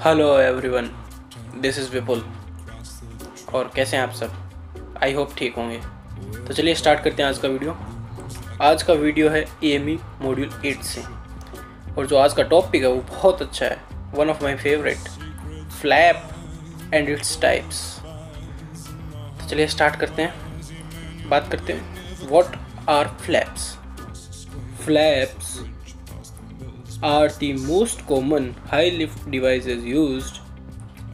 Hello everyone, this is विपुल। और कैसे हैं आप सब? आई होप ठीक होंगे। तो चलिए स्टार्ट करते हैं आज का वीडियो। आज का वीडियो है EME मॉड्यूल 8 से, और जो आज का टॉपिक है वो बहुत अच्छा है, one of my favourite, flap and its types. तो चलिए स्टार्ट करते हैं, बात करते हैं what are flaps. Flaps are the most common high lift devices used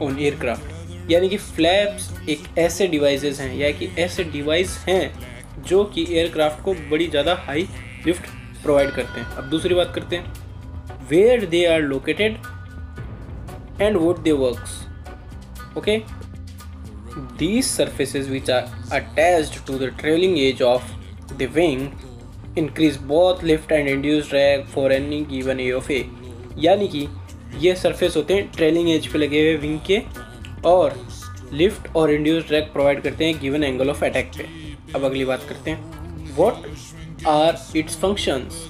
on aircraft। यानी कि फ्लैप्स एक ऐसे डिवाइसेस हैं या कि ऐसे डिवाइस हैं जो कि एयरक्राफ्ट को बड़ी ज़्यादा हाई लिफ्ट प्रोवाइड करते हैं। अब दूसरी बात करते हैं where they are located and what they works. Okay, these surfaces which are attached to the trailing edge of the wing increase both lift and induce drag for any given A of A. यानी कि ये surface होते हैं trailing edge पे लगे हुए wing के, और लिफ्ट और इंड्यूस ड्रैग प्रोवाइड करते हैं गिवन एंगल ऑफ अटैक पे। अब अगली बात करते हैं what are its functions.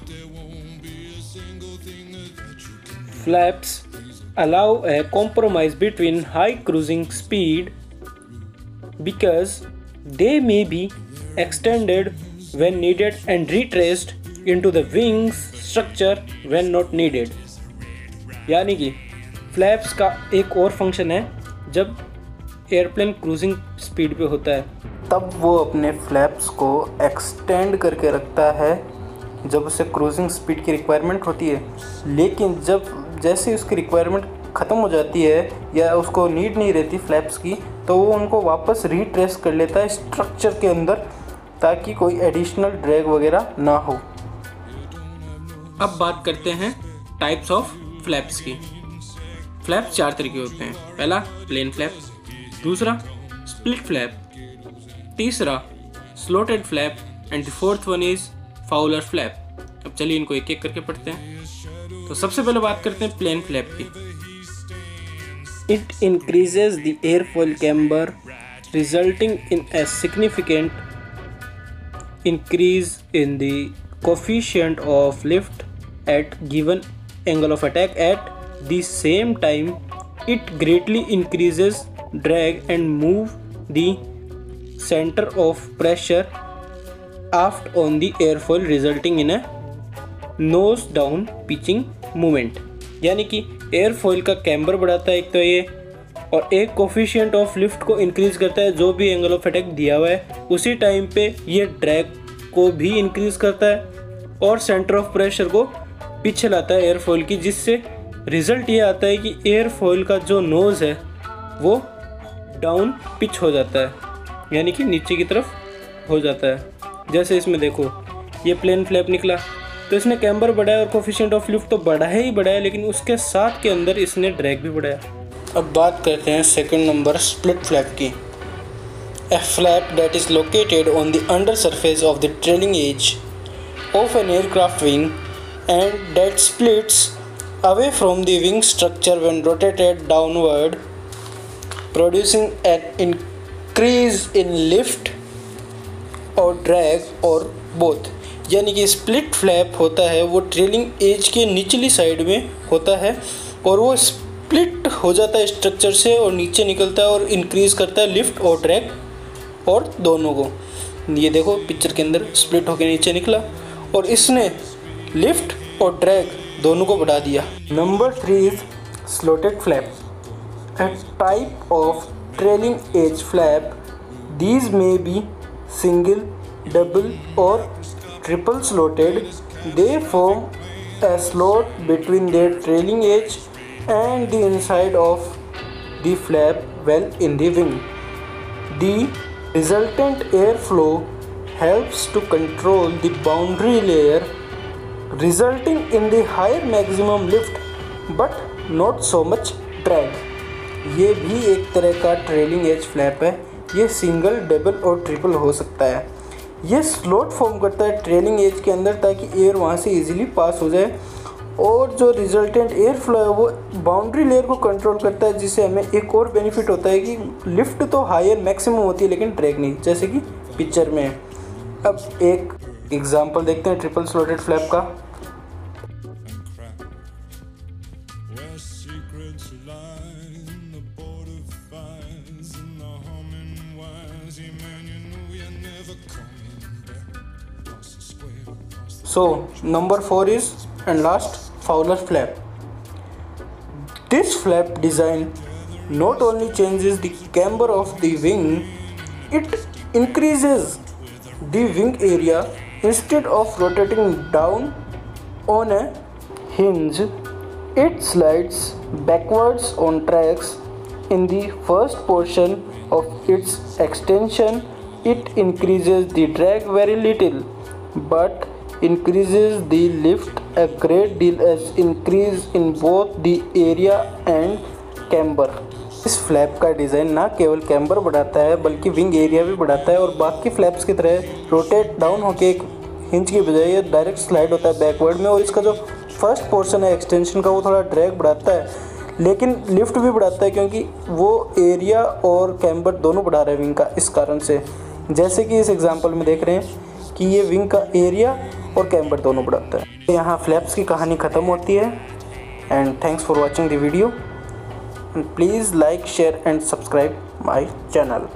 Flaps allow a compromise between high cruising speed because they may be extended when needed and retraced into the wings structure when not needed। यानी कि flaps का एक और फंक्शन है, जब एयरप्लेन क्रूजिंग स्पीड पे होता है तब वो अपने फ्लैप्स को एक्सटेंड करके रखता है जब उसे क्रूजिंग स्पीड की रिक्वायरमेंट होती है। लेकिन जब जैसे उसकी रिक्वायरमेंट ख़त्म हो जाती है या उसको नीड नहीं रहती फ्लैप्स की, तो वो उनको वापस रिट्रेस कर लेता है स्ट्रक्चर के अंदर ताकि कोई एडिशनल ड्रैग वगैरह ना हो। अब बात करते हैं टाइप्स ऑफ फ्लैप्स की। फ्लैप्स 4 तरीके होते हैं। पहला प्लेन फ्लैप, दूसरा स्प्लिट फ्लैप, तीसरा slotted flap and the fourth one is Fowler flap. अब चलिए इनको एक एक करके पढ़ते हैं। तो सबसे पहले बात करते हैं प्लेन फ्लैप की। It increases the airfoil camber resulting in a significant increase in the coefficient of lift at given angle of attack. At the same time it greatly increases drag and move the center of pressure aft on the airfoil resulting in a nose down pitching movement। यानी कि airfoil का camber बढ़ाता है एक तो ये, और एक कोफिशिएंट ऑफ लिफ्ट को इंक्रीज करता है जो भी एंगल ऑफ अटैक दिया हुआ है उसी टाइम पे ये ड्रैग को भी इंक्रीज करता है और सेंटर ऑफ प्रेशर को पीछे लाता है एयरफॉइल की, जिससे रिजल्ट ये आता है कि एयरफॉइल का जो नोज़ है वो डाउन पिच हो जाता है, यानी कि नीचे की तरफ हो जाता है। जैसे इसमें देखो ये प्लेन फ्लैप निकला तो इसने कैम्बर बढ़ाया और कोफिशिएंट ऑफ लिफ्ट तो बढ़ाया ही बढ़ाया, लेकिन उसके साथ के अंदर इसने ड्रैग भी बढ़ाया। अब बात करते हैं सेकंड नंबर स्प्लिट फ्लैप की। A flap that is located on the undersurface of the trailing edge of an aircraft wing and that splits away from the wing structure when rotated downward, producing an increase in lift or drag or both। यानी कि split flap होता है वो trailing edge के निचली side में होता है और वो स्प्लिट हो जाता है स्ट्रक्चर से और नीचे निकलता है और इंक्रीज़ करता है लिफ्ट और ड्रैग और दोनों को। ये देखो पिक्चर के अंदर स्प्लिट होकर नीचे निकला और इसने लिफ्ट और ड्रैग दोनों को बढ़ा दिया। Number 3 is slotted flap, a type of trailing edge flap. These may be single, double और triple slotted. They form a slot between their trailing edge and the inside of the flap well in the wing. The resultant airflow helps to control the boundary layer, resulting in the higher maximum lift but not so much drag। ये भी एक तरह का trailing edge flap है। ये single, double और triple हो सकता है। ये स्लॉट फॉर्म करता है ट्रेलिंग एज के अंदर ताकि एयर वहाँ से इजीली पास हो जाए, और जो रिजल्टेंट एयर फ्लो है वो बाउंड्री लेयर को कंट्रोल करता है, जिससे हमें एक और बेनिफिट होता है कि लिफ्ट तो हायर मैक्सिमम होती है लेकिन ड्रैग नहीं, जैसे कि पिक्चर में है। अब एक एग्जांपल देखते हैं ट्रिपल स्लॉटेड फ्लैप का। secrets lie So number 4 is and last, Fowler flap. This flap design not only changes the camber of the wing, it increases the wing area. Instead of rotating down on a hinge, it slides backwards on tracks. In the first portion of its extension, it increases the drag very little, but increases the lift a great deal as increase in both the area and camber. इस flap का design ना केवल camber बढ़ाता है बल्कि wing area भी बढ़ाता है और बाकी फ्लैप्स की तरह रोटेट डाउन होकर एक हिंज की बजाय ये डायरेक्ट स्लाइड होता है बैकवर्ड में। और इसका जो फर्स्ट पोर्शन है एक्सटेंशन का वो थोड़ा ड्रैग बढ़ाता है लेकिन लिफ्ट भी बढ़ाता है क्योंकि वो एरिया और कैम्बर दोनों बढ़ा रहा है विंग का। इस कारण से जैसे कि इस एग्जांपल में देख रहे हैं कि ये विंग का एरिया और कैम्बर दोनों बढ़ाता है। यहाँ फ्लैप्स की कहानी ख़त्म होती है। And thanks for watching the video. And please like, share and subscribe my channel.